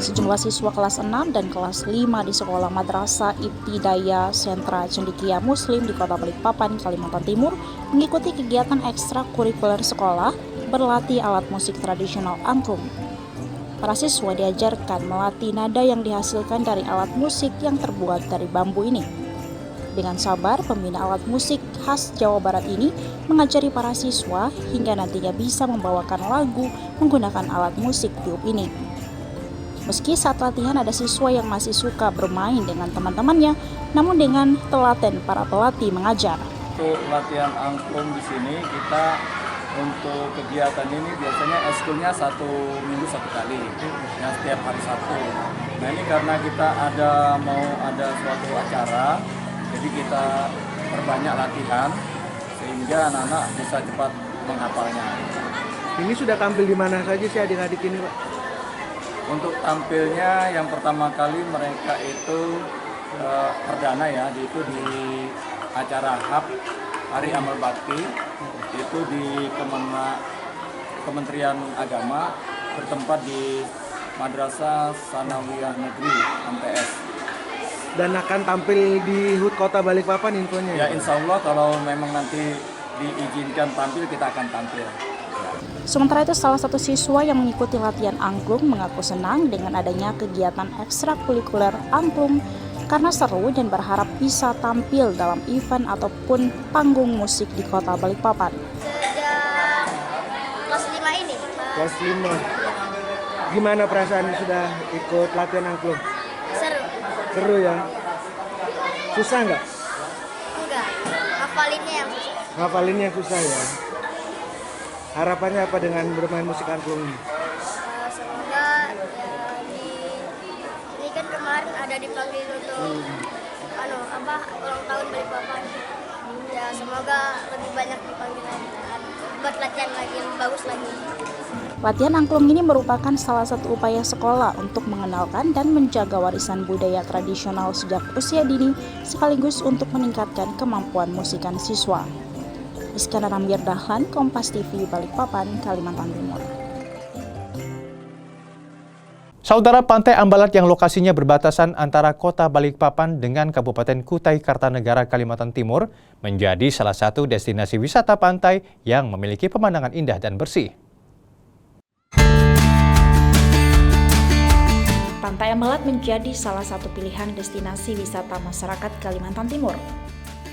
Sejumlah siswa kelas 6 dan kelas 5 di Sekolah Madrasah Ibtidaiyah Sentra Cendekia Muslim di Kota Balikpapan, Kalimantan Timur mengikuti kegiatan ekstrakurikuler sekolah berlatih alat musik tradisional angklung. Para siswa diajarkan melatih nada yang dihasilkan dari alat musik yang terbuat dari bambu ini. Dengan sabar, pembina alat musik khas Jawa Barat ini mengajari para siswa hingga nantinya bisa membawakan lagu menggunakan alat musik tiup ini. Meski saat latihan ada siswa yang masih suka bermain dengan teman-temannya, namun dengan telaten para pelatih mengajar. Untuk latihan angklung di sini kita untuk kegiatan ini biasanya eskulnya 1 minggu 1 kali, ya setiap hari Sabtu. Nah ini karena kita mau ada suatu acara, jadi kita perbanyak latihan sehingga anak-anak bisa cepat menghafalnya. Ini sudah tampil di mana saja sih adik-adik ini, Pak? Untuk tampilnya yang pertama kali mereka itu perdana ya, itu di acara HAP Hari Amal Bakti itu di Kementerian Agama bertempat di Madrasah Sanawiyah Negeri MTS. Dan akan tampil di HUT Kota Balikpapan infonya? Ya insya Allah kalau memang nanti diizinkan tampil, kita akan tampil. Sementara itu, salah satu siswa yang mengikuti latihan angklung mengaku senang dengan adanya kegiatan ekstrakurikuler angklung karena seru dan berharap bisa tampil dalam event ataupun panggung musik di Kota Balikpapan. Sejak kelas 5 ini. Kelas 5. Gimana perasaan sudah ikut latihan angklung? Seru. Seru ya? Susah nggak? Enggak, hafalinnya yang susah. Hafalinnya susah ya? Harapannya apa dengan bermain musik angklung ini? Semoga ini kan kemarin ada dipanggil untuk ulang tahun Balikpapan. Ya semoga lebih banyak dipanggil lagi buat latihan lagi lebih bagus lagi. Latihan angklung ini merupakan salah satu upaya sekolah untuk mengenalkan dan menjaga warisan budaya tradisional sejak usia dini, sekaligus untuk meningkatkan kemampuan musikan siswa. Iskandar Amir Dahlan, Kompas TV, Balikpapan, Kalimantan Timur. Saudara, Pantai Ambalat yang lokasinya berbatasan antara Kota Balikpapan dengan Kabupaten Kutai Kartanegara, Kalimantan Timur, menjadi salah satu destinasi wisata pantai yang memiliki pemandangan indah dan bersih. Pantai Ambalat menjadi salah satu pilihan destinasi wisata masyarakat Kalimantan Timur.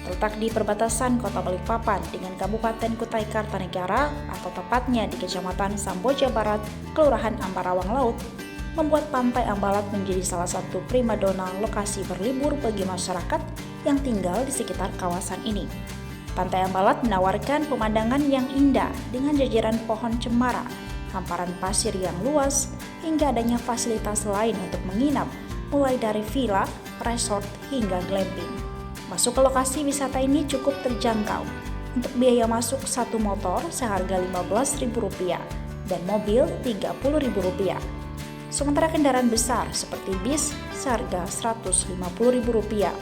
Terletak di perbatasan Kota Balikpapan dengan Kabupaten Kutai Kartanegara atau tepatnya di Kecamatan Samboja Barat, Kelurahan Ambarawang Laut, membuat Pantai Ambalat menjadi salah satu primadona lokasi berlibur bagi masyarakat yang tinggal di sekitar kawasan ini. Pantai Ambalat menawarkan pemandangan yang indah dengan jajaran pohon cemara, hamparan pasir yang luas, hingga adanya fasilitas lain untuk menginap, mulai dari villa, resort, hingga glamping. Masuk ke lokasi wisata ini cukup terjangkau. Untuk biaya masuk satu motor seharga Rp15.000 dan mobil Rp30.000. Sementara kendaraan besar seperti bis seharga Rp150.000.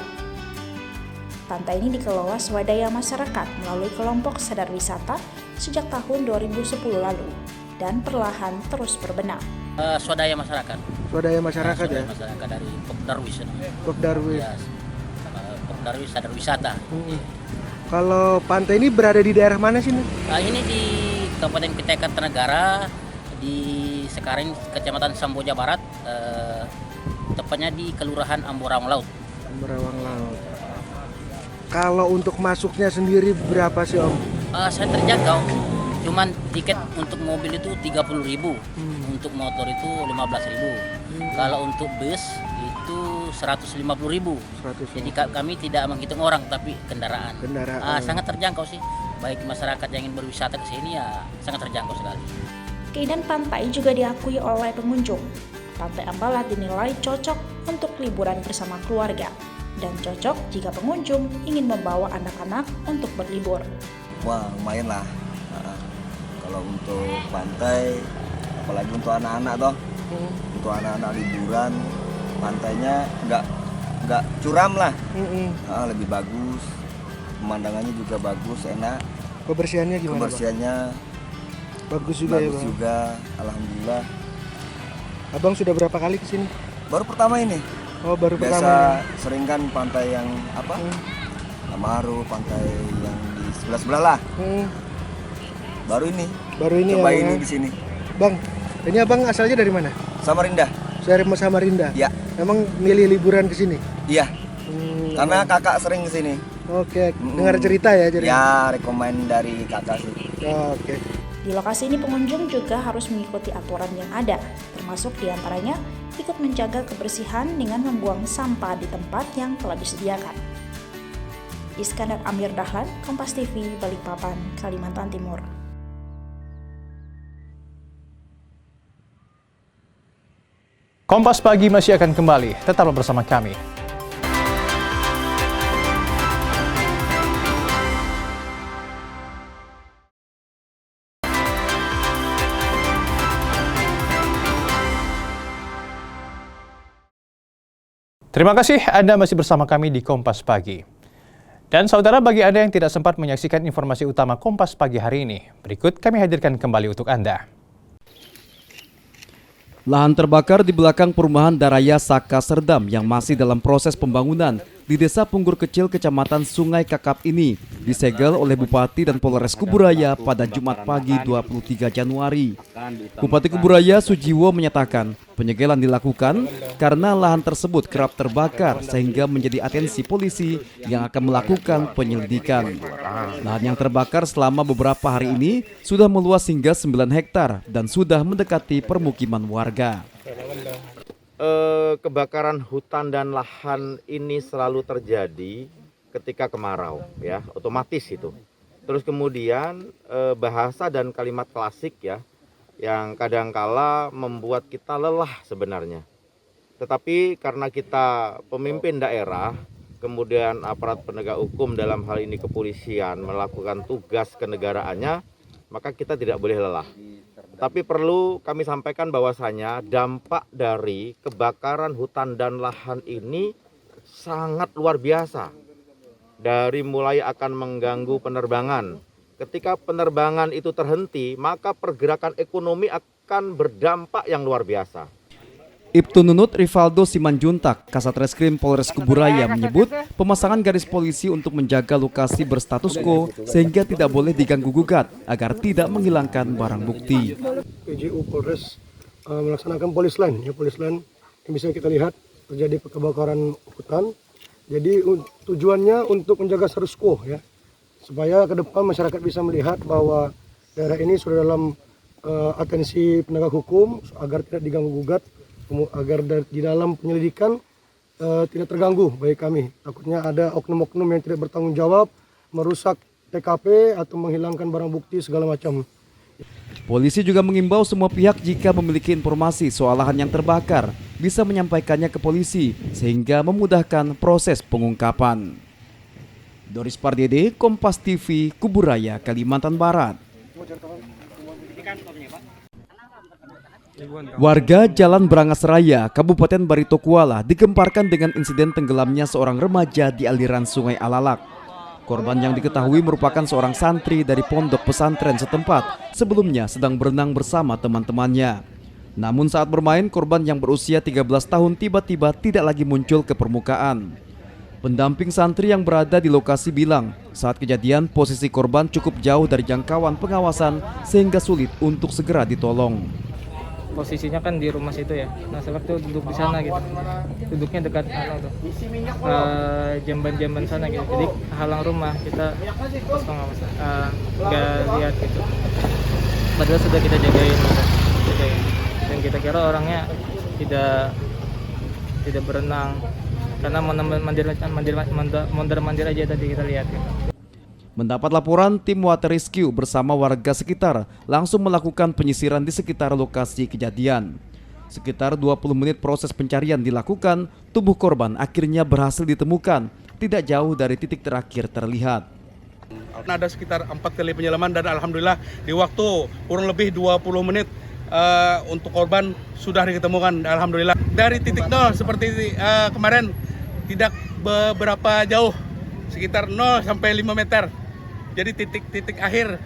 Pantai ini dikelola swadaya masyarakat melalui kelompok sadar wisata sejak tahun 2010 lalu dan perlahan terus berbenah. Swadaya masyarakat. Swadaya masyarakat ya? Swadaya masyarakat dari Popdarwis. Popdarwis. Ya, Popdarwis sadar wisata. Kalau pantai ini berada di daerah mana sih? Ini di Kabupaten Kutai Kartanegara, di sekarang Kecamatan Samboja Barat, tepatnya di Kelurahan Ambarawang Laut. Ambarawang Laut. Kalau untuk masuknya sendiri berapa sih Om? Saya terjangkau. Cuman tiket untuk mobil itu Rp30.000, untuk motor itu Rp15.000. Kalau untuk bus itu Rp150.000. Jadi kami tidak menghitung orang tapi kendaraan. Sangat terjangkau sih. Baik masyarakat yang ingin berwisata ke sini ya sangat terjangkau sekali. Keindahan pantai juga diakui oleh pengunjung. Pantai Ambalat dinilai cocok untuk liburan bersama keluarga dan cocok jika pengunjung ingin membawa anak-anak untuk berlibur. Wah, lumayan lah. Kalau untuk pantai, apalagi untuk anak-anak toh, untuk anak-anak liburan, pantainya nggak curam lah, lebih bagus, pemandangannya juga bagus, enak. Kebersihannya gimana? Kebersihannya bagus juga ya Bang? Juga, alhamdulillah. Abang sudah berapa kali kesini? Baru pertama ini. Oh, baru biasa pertama. Sering kan pantai yang apa? Lamaru, pantai yang di sebelah-sebelah lah. Baru ini coba ya, ini di sini. Bang, ini abang asalnya dari mana? Samarinda. Dari Samarinda. Ya. Emang milih liburan ke sini? Iya. Karena kakak sering ke sini. Oke, dengar cerita ya jadi. Ya, rekomen dari kakak sih. Oke. Di lokasi ini pengunjung juga harus mengikuti aturan yang ada, termasuk diantaranya ikut menjaga kebersihan dengan membuang sampah di tempat yang telah disediakan. Iskandar Amir Dahlan, Kompas TV, Balikpapan, Kalimantan Timur. Kompas Pagi masih akan kembali, tetaplah bersama kami. Terima kasih Anda masih bersama kami di Kompas Pagi. Dan saudara, bagi Anda yang tidak sempat menyaksikan informasi utama Kompas pagi hari ini, berikut kami hadirkan kembali untuk Anda. Lahan terbakar di belakang perumahan Daraya Saka Serdam yang masih dalam proses pembangunan di Desa Punggur Kecil, Kecamatan Sungai Kakap ini disegel oleh Bupati dan Polres Kuburaya pada Jumat pagi 23 Januari. Bupati Kuburaya Sujiwo menyatakan penyegelan dilakukan karena lahan tersebut kerap terbakar sehingga menjadi atensi polisi yang akan melakukan penyelidikan. Lahan yang terbakar selama beberapa hari ini sudah meluas hingga 9 hektar dan sudah mendekati permukiman warga. Kebakaran hutan dan lahan ini selalu terjadi ketika kemarau, ya, otomatis itu. Terus kemudian bahasa dan kalimat klasik, ya, yang kadangkala membuat kita lelah sebenarnya. Tetapi karena kita pemimpin daerah, kemudian aparat penegak hukum dalam hal ini kepolisian melakukan tugas kenegaraannya, maka kita tidak boleh lelah. Tapi perlu kami sampaikan bahwasanya dampak dari kebakaran hutan dan lahan ini sangat luar biasa. Dari mulai akan mengganggu penerbangan. Ketika penerbangan itu terhenti, maka pergerakan ekonomi akan berdampak yang luar biasa. Ibtu Nunut Rivaldo Simanjuntak, Kasat Reskrim Polres Kuburaya menyebut pemasangan garis polisi untuk menjaga lokasi berstatus quo sehingga tidak boleh diganggu-gugat agar tidak menghilangkan barang bukti. PJU Polres melaksanakan polis line yang bisa kita lihat terjadi kebakaran hutan. Jadi tujuannya untuk menjaga status quo, ya, supaya ke depan masyarakat bisa melihat bahwa daerah ini sudah dalam atensi penegak hukum agar tidak diganggu-gugat, agar di dalam penyelidikan tidak terganggu bagi kami. Takutnya ada oknum-oknum yang tidak bertanggung jawab, merusak TKP atau menghilangkan barang bukti segala macam. Polisi juga mengimbau semua pihak jika memiliki informasi soal lahan yang terbakar bisa menyampaikannya ke polisi sehingga memudahkan proses pengungkapan. Doris Pardede, Kompas TV, Kuburaya, Kalimantan Barat. Warga Jalan Brangas Raya, Kabupaten Barito Kuala digemparkan dengan insiden tenggelamnya seorang remaja di aliran Sungai Alalak. Korban yang diketahui merupakan seorang santri dari pondok pesantren setempat, sebelumnya sedang berenang bersama teman-temannya. Namun saat bermain, korban yang berusia 13 tahun tiba-tiba tidak lagi muncul ke permukaan. Pendamping santri yang berada di lokasi bilang, saat kejadian posisi korban cukup jauh dari jangkauan pengawasan sehingga sulit untuk segera ditolong. Posisinya kan di rumah situ, ya. Nah, sebab tuh duduk di sana gitu. Duduknya dekat jamban-jamban sana gitu. Jadi halang rumah kita pas pengawasan nggak lihat gitu. Padahal sudah kita jagain. Dan kita kira orangnya tidak berenang karena mondar-mandir aja tadi kita lihat. Gitu. Mendapat laporan, tim Water Rescue bersama warga sekitar langsung melakukan penyisiran di sekitar lokasi kejadian. Sekitar 20 menit proses pencarian dilakukan, tubuh korban akhirnya berhasil ditemukan, tidak jauh dari titik terakhir terlihat. Ada sekitar 4 kali penyelaman dan alhamdulillah di waktu kurang lebih 20 menit untuk korban sudah ditemukan, alhamdulillah. Dari titik nol seperti kemarin tidak beberapa jauh, sekitar 0 sampai 5 meter. Jadi titik akhir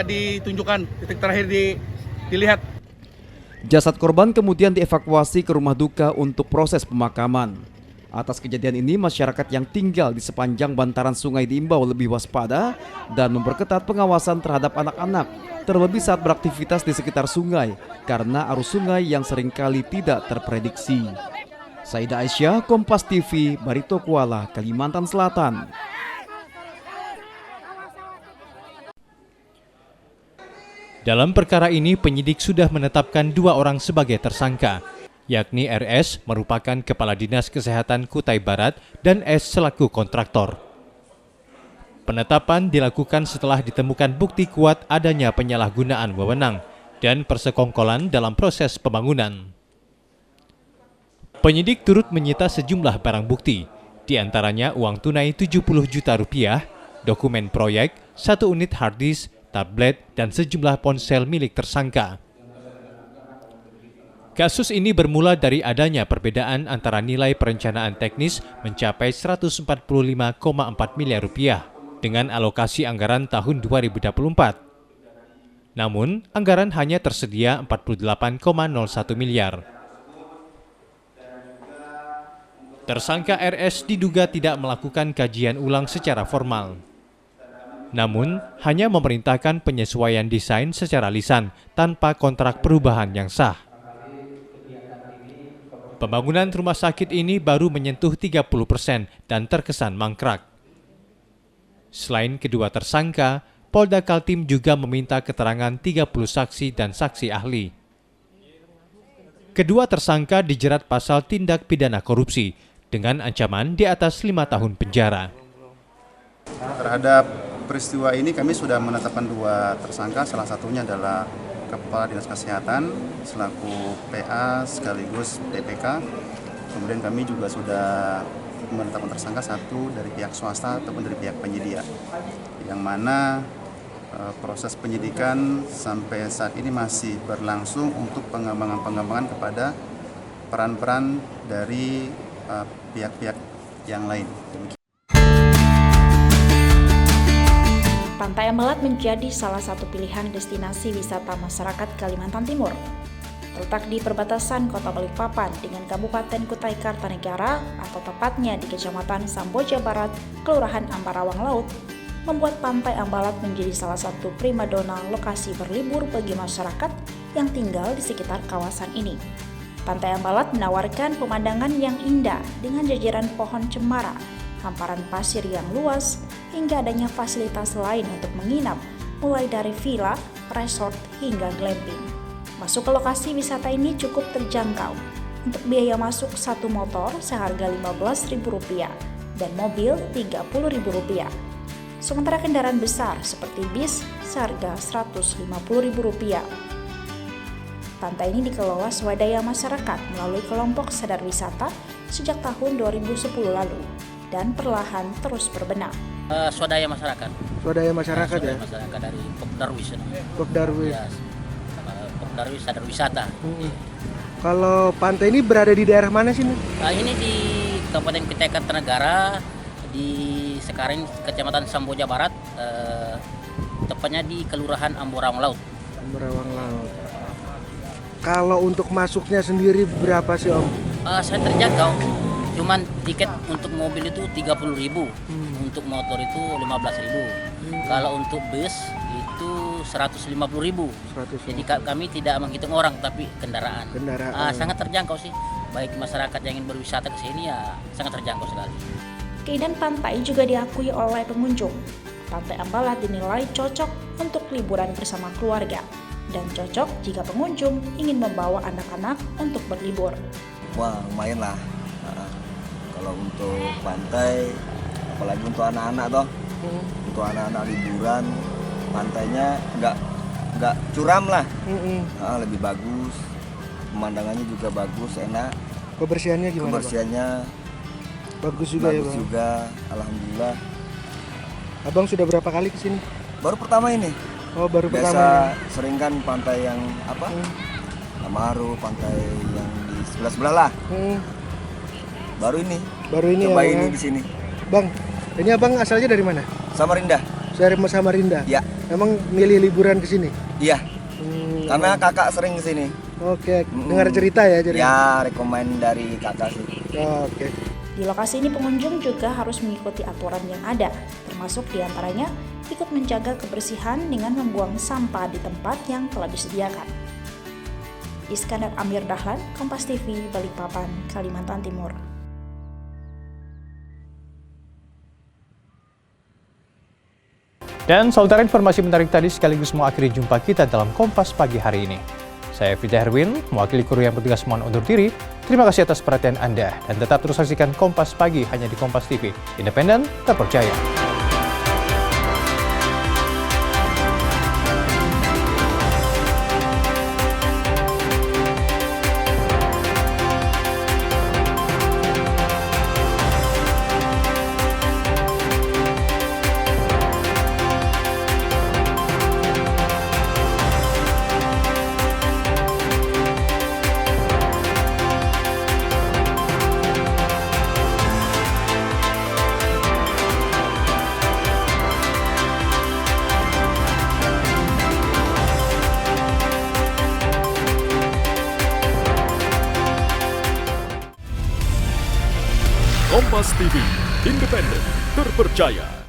ditunjukkan, titik terakhir dilihat. Jasad korban kemudian dievakuasi ke rumah duka untuk proses pemakaman. Atas kejadian ini, masyarakat yang tinggal di sepanjang bantaran sungai diimbau lebih waspada dan memperketat pengawasan terhadap anak-anak, terlebih saat beraktivitas di sekitar sungai karena arus sungai yang seringkali tidak terprediksi. Saida Aisyah, Kompas TV, Barito Kuala, Kalimantan Selatan. Dalam perkara ini, penyidik sudah menetapkan 2 orang sebagai tersangka, yakni RS merupakan Kepala Dinas Kesehatan Kutai Barat dan S selaku kontraktor. Penetapan dilakukan setelah ditemukan bukti kuat adanya penyalahgunaan wewenang dan persekongkolan dalam proses pembangunan. Penyidik turut menyita sejumlah barang bukti, di antaranya uang tunai 70 juta rupiah, dokumen proyek, 1 unit hard disk, tablet, dan sejumlah ponsel milik tersangka. Kasus ini bermula dari adanya perbedaan antara nilai perencanaan teknis mencapai 145,4 miliar rupiah dengan alokasi anggaran tahun 2024. Namun, anggaran hanya tersedia 48,01 miliar. Tersangka RS diduga tidak melakukan kajian ulang secara formal. Namun, hanya memerintahkan penyesuaian desain secara lisan tanpa kontrak perubahan yang sah. Pembangunan rumah sakit ini baru menyentuh 30% dan terkesan mangkrak. Selain kedua tersangka, Polda Kaltim juga meminta keterangan 30 saksi dan saksi ahli. Kedua tersangka dijerat pasal tindak pidana korupsi dengan ancaman di atas 5 tahun penjara. Terhadap peristiwa ini kami sudah menetapkan dua tersangka, salah satunya adalah Kepala Dinas Kesehatan selaku PA sekaligus DPK. Kemudian kami juga sudah menetapkan tersangka satu dari pihak swasta ataupun dari pihak penyedia, yang mana proses penyidikan sampai saat ini masih berlangsung untuk pengembangan kepada peran-peran dari pihak-pihak yang lain. Pantai Ambalat menjadi salah satu pilihan destinasi wisata masyarakat Kalimantan Timur. Terletak di perbatasan Kota Balikpapan dengan Kabupaten Kutai Kartanegara atau tepatnya di Kecamatan Samboja Barat, Kelurahan Ambarawang Laut, membuat Pantai Ambalat menjadi salah satu primadona lokasi berlibur bagi masyarakat yang tinggal di sekitar kawasan ini. Pantai Ambalat menawarkan pemandangan yang indah dengan jajaran pohon cemara, hamparan pasir yang luas, hingga adanya fasilitas lain untuk menginap, mulai dari villa, resort, hingga glamping. Masuk ke lokasi wisata ini cukup terjangkau. Untuk biaya masuk satu motor seharga Rp15.000 dan mobil Rp30.000. Sementara kendaraan besar seperti bis seharga Rp150.000. Pantai ini dikelola swadaya masyarakat melalui kelompok sadar wisata sejak tahun 2010 lalu dan perlahan terus berbenah. Swadaya masyarakat. Swadaya masyarakat ya? Masyarakat dari Popdarwis. Popdarwis. Ya, Popdarwis sadar wisata. Kalau pantai ini berada di daerah mana sih? Ini di Kabupaten Kutai Kartanegara, di sekarang Kecamatan Samboja Barat, tepatnya di Kelurahan Ambarawang Laut. Ambarawang Laut. Kalau untuk masuknya sendiri berapa sih Om? Saya terjangkau. Cuman tiket untuk mobil itu 30.000, untuk motor itu 15.000. Kalau untuk bus itu 150.000. Jadi kami tidak menghitung orang tapi kendaraan. Sangat terjangkau sih. Baik masyarakat yang ingin berwisata ke sini ya sangat terjangkau sekali. Keindahan pantai juga diakui oleh pengunjung. Pantai Ambalat dinilai cocok untuk liburan bersama keluarga dan cocok jika pengunjung ingin membawa anak-anak untuk berlibur. Wah, lumayan lah. Kalau untuk pantai, apalagi untuk anak-anak toh, untuk anak-anak liburan, pantainya nggak curam lah, lebih bagus, pemandangannya juga bagus, enak. Kebersihannya gimana? Kebersihannya bagus juga ya, Bang? Juga, alhamdulillah. Abang sudah berapa kali kesini? Baru pertama ini. Oh, baru biasa pertama. Sering kan pantai yang apa? Lamaru, pantai yang di sebelah-sebelah lah. Baru ini coba ya, ini di sini. Bang, ini abang asalnya dari mana? Samarinda. Dari Samarinda. Ya. Emang milih liburan ke sini? Iya. Karena kakak sering ke sini. Oke, dengar cerita ya jadi. Ya, rekomen dari kakak sih. Oke. Di lokasi ini pengunjung juga harus mengikuti aturan yang ada, termasuk diantaranya ikut menjaga kebersihan dengan membuang sampah di tempat yang telah disediakan. Iskandar Amir Dahlan, Kompas TV, Balikpapan, Kalimantan Timur. Dan saudara, informasi menarik tadi sekaligus mengakhiri jumpa kita dalam Kompas pagi hari ini. Saya Fida Herwin, mewakili kru yang bertugas mohon undur diri. Terima kasih atas perhatian Anda dan tetap terus saksikan Kompas Pagi hanya di Kompas TV. Independen, terpercaya. Kompas TV, independen, terpercaya.